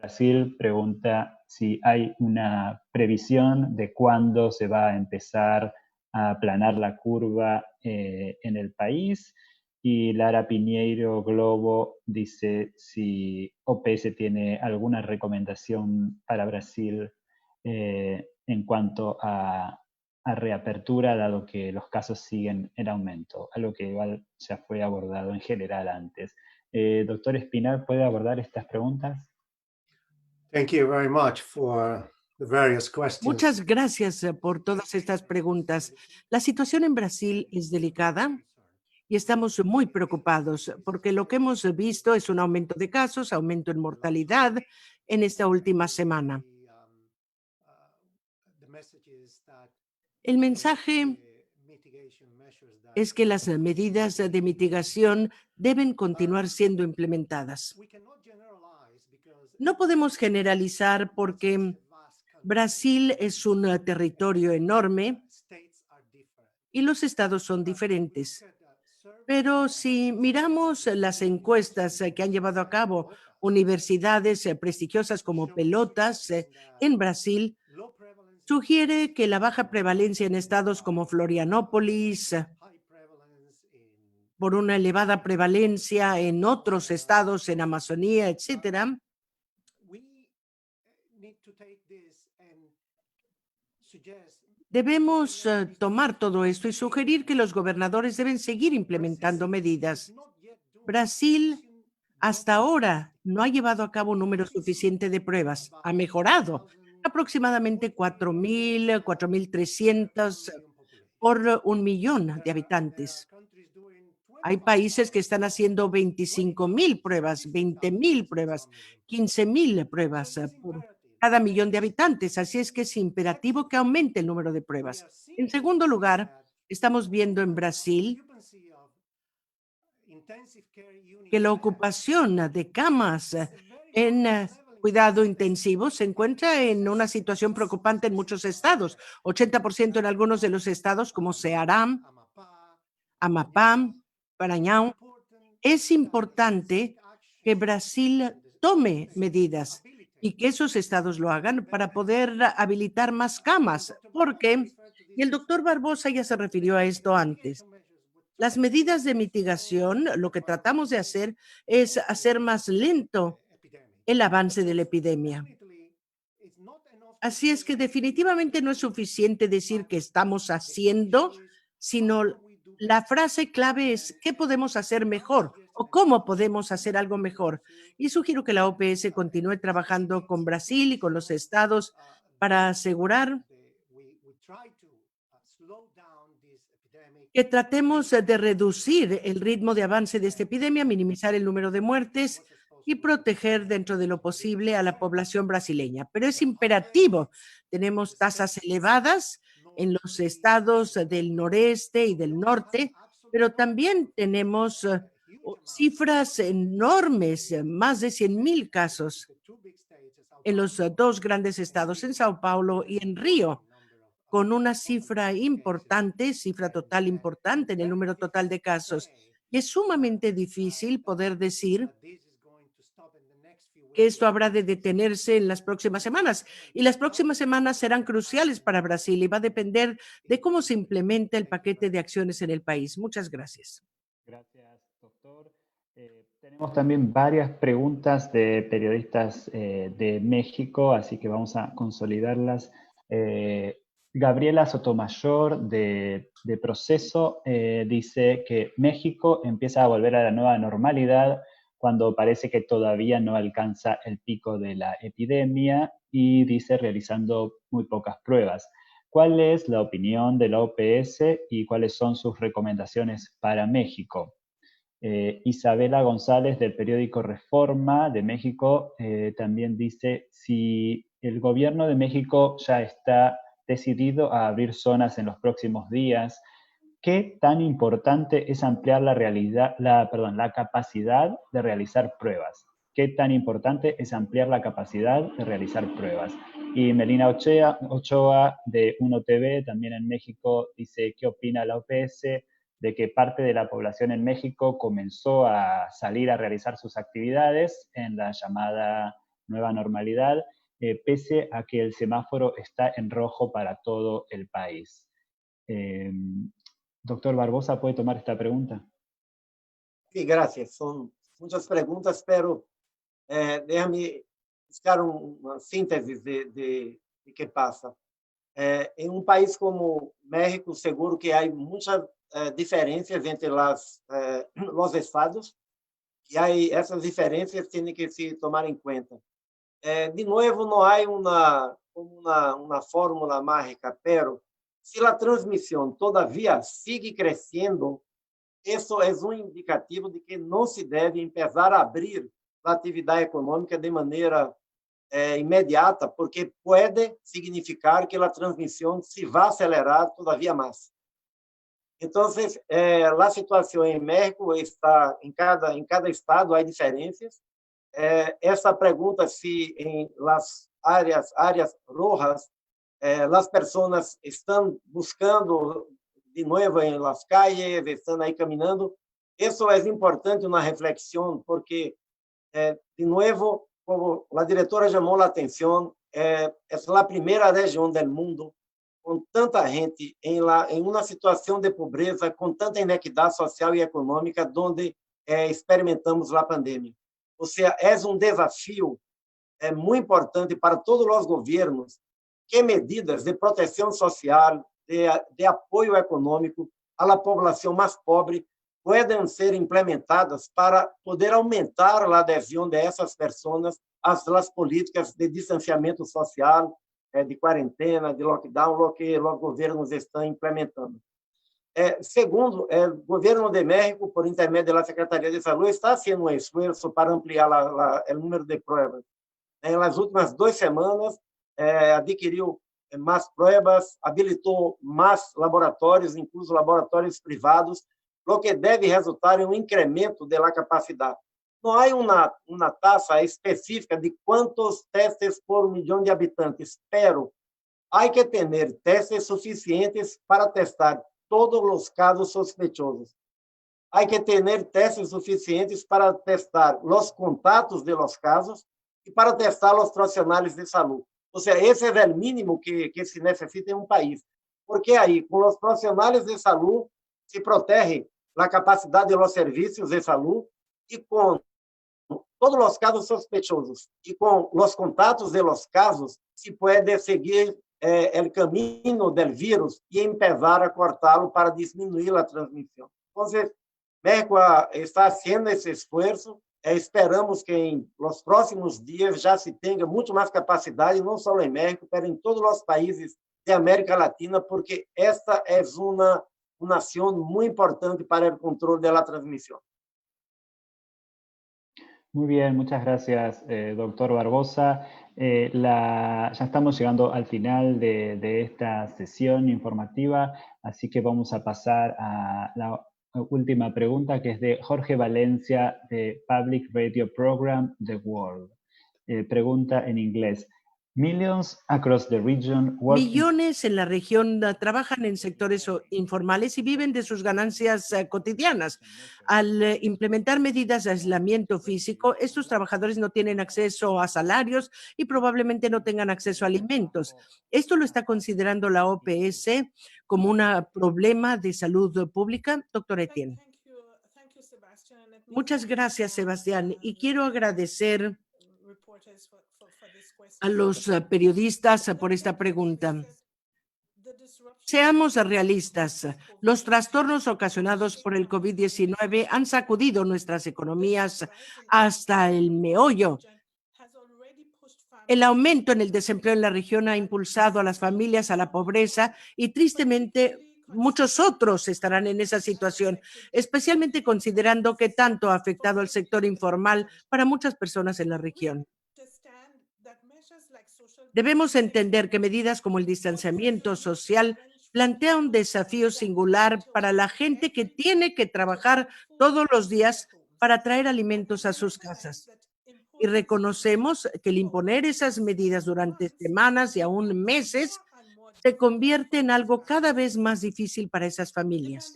Brasil pregunta si hay una previsión de cuándo se va a empezar a aplanar la curva en el país. Y Lara Piñeiro Globo dice si OPS tiene alguna recomendación para Brasil en cuanto a reapertura, dado que los casos siguen en aumento, algo que igual ya fue abordado en general antes. Doctor Espinar, ¿puede abordar estas preguntas? Thank you very much for the various questions. Muchas gracias por todas estas preguntas. La situación en Brasil es delicada y estamos muy preocupados porque lo que hemos visto es un aumento de casos, aumento en mortalidad en esta última semana. El mensaje es que las medidas de mitigación deben continuar siendo implementadas. No podemos generalizar porque Brasil es un territorio enorme y los estados son diferentes. Pero si miramos las encuestas que han llevado a cabo universidades prestigiosas como Pelotas en Brasil, sugiere que la baja prevalencia en estados como Florianópolis, por una elevada prevalencia en otros estados, en Amazonía, etcétera, debemos tomar todo esto y sugerir que los gobernadores deben seguir implementando medidas. Brasil hasta ahora no ha llevado a cabo un número suficiente de pruebas. Ha mejorado aproximadamente 4.000, 4.300 por 1 millón de habitantes. Hay países que están haciendo 25.000 pruebas, 20.000 pruebas, 15.000 pruebas por cada 1 millón de habitantes. Así es que es imperativo que aumente el número de pruebas. En segundo lugar, estamos viendo en Brasil que la ocupación de camas en cuidado intensivo se encuentra en una situación preocupante en muchos estados, 80% en algunos de los estados como Ceará, Amapá, Maranhão. Es importante que Brasil tome medidas y que esos estados lo hagan para poder habilitar más camas, porque, y el doctor Barbosa ya se refirió a esto antes, las medidas de mitigación, lo que tratamos de hacer es hacer más lento el avance de la epidemia. Así es que definitivamente no es suficiente decir que estamos haciendo, sino la frase clave es ¿qué podemos hacer mejor? ¿O cómo podemos hacer algo mejor? Y sugiero que la OPS continúe trabajando con Brasil y con los estados para asegurar que tratemos de reducir el ritmo de avance de esta epidemia, minimizar el número de muertes y proteger dentro de lo posible a la población brasileña. Pero es imperativo. Tenemos tasas elevadas en los estados del noreste y del norte, pero también tenemos cifras enormes, más de 100.000 casos en los dos grandes estados, en Sao Paulo y en Río, con una cifra importante, cifra total importante en el número total de casos. Y es sumamente difícil poder decir que esto habrá de detenerse en las próximas semanas. Y las próximas semanas serán cruciales para Brasil y va a depender de cómo se implementa el paquete de acciones en el país. Muchas gracias. Gracias, doctor. Tenemos también varias preguntas de periodistas de México, así que vamos a consolidarlas. Gabriela Sotomayor de Proceso dice que México empieza a volver a la nueva normalidad cuando parece que todavía no alcanza el pico de la epidemia y dice realizando muy pocas pruebas. ¿Cuál es la opinión de la OPS y cuáles son sus recomendaciones para México? Isabela González del periódico Reforma de México también dice si el gobierno de México ya está decidido a abrir zonas en los próximos días, ¿qué tan importante es ampliar la capacidad de realizar pruebas? ¿Qué tan importante es ampliar la capacidad de realizar pruebas? Y Melina Ochoa de 1TV, también en México, dice qué opina la OPS de que parte de la población en México comenzó a salir a realizar sus actividades en la llamada nueva normalidad, pese a que el semáforo está en rojo para todo el país. Doctor Barbosa, ¿puede tomar esta pregunta? Sí, gracias. Son muchas preguntas, pero déjame buscar uma síntese de qué pasa. En un país como México, seguro que hay muchas diferencias entre los estados, y essas diferenças têm que se tomar em conta. De novo, não há uma fórmula mágica, pero se a transmissão todavia sigue crescendo, isso é um indicativo de que não se deve começar a abrir a atividade econômica de maneira imediata, porque pode significar que a transmissão se vai acelerar todavia mais. Então, a situação em México está em cada estado há diferenças. Essa pergunta se em las áreas rojas as pessoas estão buscando de novo em las calles, estão aí caminhando. Isso é importante uma reflexão, porque de novo, como a diretora chamou a atenção, é a primeira região do mundo com tanta gente em uma situação de pobreza, com tanta inequidade social e econômica, onde experimentamos a pandemia. Ou seja, é um desafio muito importante para todos os governos que medidas de proteção social, de apoio econômico à população mais pobre podem ser implementadas para poder aumentar a adesão dessas pessoas às políticas de distanciamento social, de quarentena, de lockdown, o que os governos estão implementando. Segundo, o governo de México, por intermédio da Secretaria de Saúde, está fazendo um esforço para ampliar o número de provas. Nas últimas 2 semanas, adquiriu mais provas, habilitou mais laboratórios, incluso laboratórios privados, o que deve resultar em um incremento da capacidade. Não há uma taxa específica de quantos testes por 1 milhão de habitantes, pero há que ter testes suficientes para testar todos os casos sospechosos. Há que ter testes suficientes para testar os contatos de los casos e para testar os profissionais de saúde. Ou seja, esse é o mínimo que se necessita em um país. Porque aí, com os profissionais de saúde, se protege a capacidade dos serviços de saúde e com todos os casos sospechosos e com os contatos de los casos, se pode seguir o caminho do vírus e começar a cortá-lo para diminuir a transmissão. Então, México está fazendo esse esforço. Esperamos que em los próximos dias já se tenha muito mais capacidade, não só em México, mas em todos os países de América Latina, porque esta é uma nação muito importante para o controle da transmissão. Muy bien, muchas gracias, doctor Barbosa. Ya estamos llegando al final de esta sesión informativa, así que vamos a pasar a la última pregunta, que es de Jorge Valencia, de Public Radio Program The World. Pregunta en inglés. Millones en la región trabajan en sectores informales y viven de sus ganancias cotidianas. Al implementar medidas de aislamiento físico, estos trabajadores no tienen acceso a salarios y probablemente no tengan acceso a alimentos. Esto lo está considerando la OPS como un problema de salud pública. Doctor Etienne. Muchas gracias, Sebastián, y quiero agradecer a los periodistas por esta pregunta. Seamos realistas. Los trastornos ocasionados por el COVID-19 han sacudido nuestras economías hasta el meollo. El aumento en el desempleo en la región ha impulsado a las familias a la pobreza y, tristemente, muchos otros estarán en esa situación, especialmente considerando que tanto ha afectado al sector informal para muchas personas en la región. Debemos entender que medidas como el distanciamiento social plantean un desafío singular para la gente que tiene que trabajar todos los días para traer alimentos a sus casas. Y reconocemos que el imponer esas medidas durante semanas y aún meses se convierte en algo cada vez más difícil para esas familias.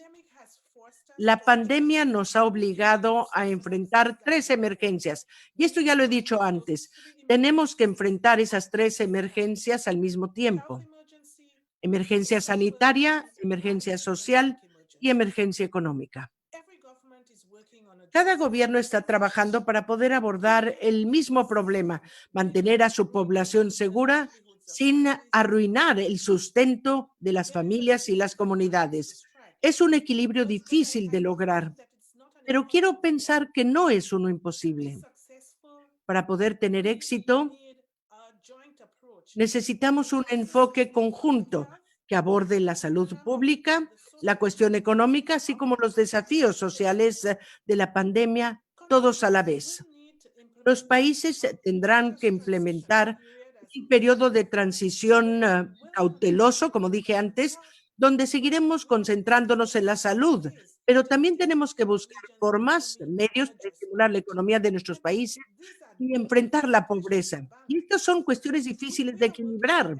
La pandemia nos ha obligado a enfrentar 3 emergencias. Y esto ya lo he dicho antes. Tenemos que enfrentar esas 3 emergencias al mismo tiempo. Emergencia sanitaria, emergencia social y emergencia económica. Cada gobierno está trabajando para poder abordar el mismo problema, mantener a su población segura sin arruinar el sustento de las familias y las comunidades. Es un equilibrio difícil de lograr, pero quiero pensar que no es uno imposible. Para poder tener éxito, necesitamos un enfoque conjunto que aborde la salud pública, la cuestión económica, así como los desafíos sociales de la pandemia, todos a la vez. Los países tendrán que implementar un periodo de transición cauteloso, como dije antes, donde seguiremos concentrándonos en la salud, pero también tenemos que buscar formas, medios para estimular la economía de nuestros países y enfrentar la pobreza. Y estas son cuestiones difíciles de equilibrar.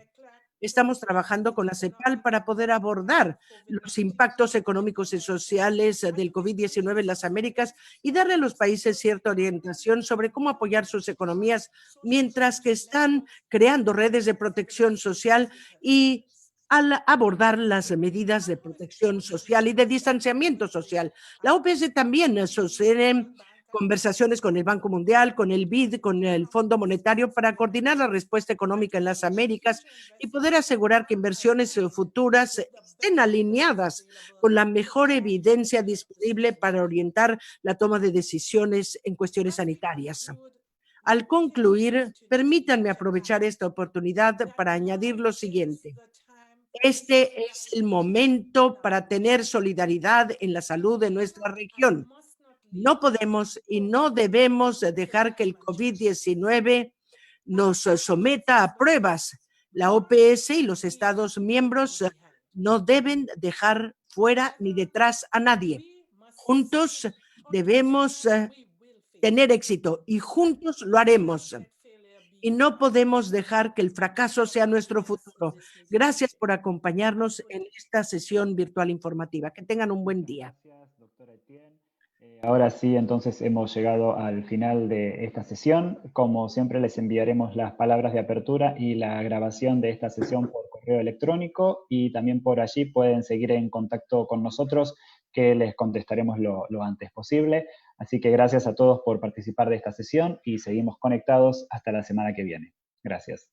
Estamos trabajando con la CEPAL para poder abordar los impactos económicos y sociales del COVID-19 en las Américas y darle a los países cierta orientación sobre cómo apoyar sus economías mientras que están creando redes de protección social y al abordar las medidas de protección social y de distanciamiento social. La OPS también sostiene conversaciones con el Banco Mundial, con el BID, con el Fondo Monetario para coordinar la respuesta económica en las Américas y poder asegurar que inversiones futuras estén alineadas con la mejor evidencia disponible para orientar la toma de decisiones en cuestiones sanitarias. Al concluir, permítanme aprovechar esta oportunidad para añadir lo siguiente. Este es el momento para tener solidaridad en la salud de nuestra región. No podemos y no debemos dejar que el COVID-19 nos someta a pruebas. La OPS y los Estados miembros no deben dejar fuera ni detrás a nadie. Juntos debemos tener éxito y juntos lo haremos. Y no podemos dejar que el fracaso sea nuestro futuro. Gracias por acompañarnos en esta sesión virtual informativa. Que tengan un buen día. Gracias, doctora Etienne. Ahora sí, entonces hemos llegado al final de esta sesión. Como siempre, les enviaremos las palabras de apertura y la grabación de esta sesión por correo electrónico y también por allí pueden seguir en contacto con nosotros que les contestaremos lo antes posible. Así que gracias a todos por participar de esta sesión y seguimos conectados hasta la semana que viene. Gracias.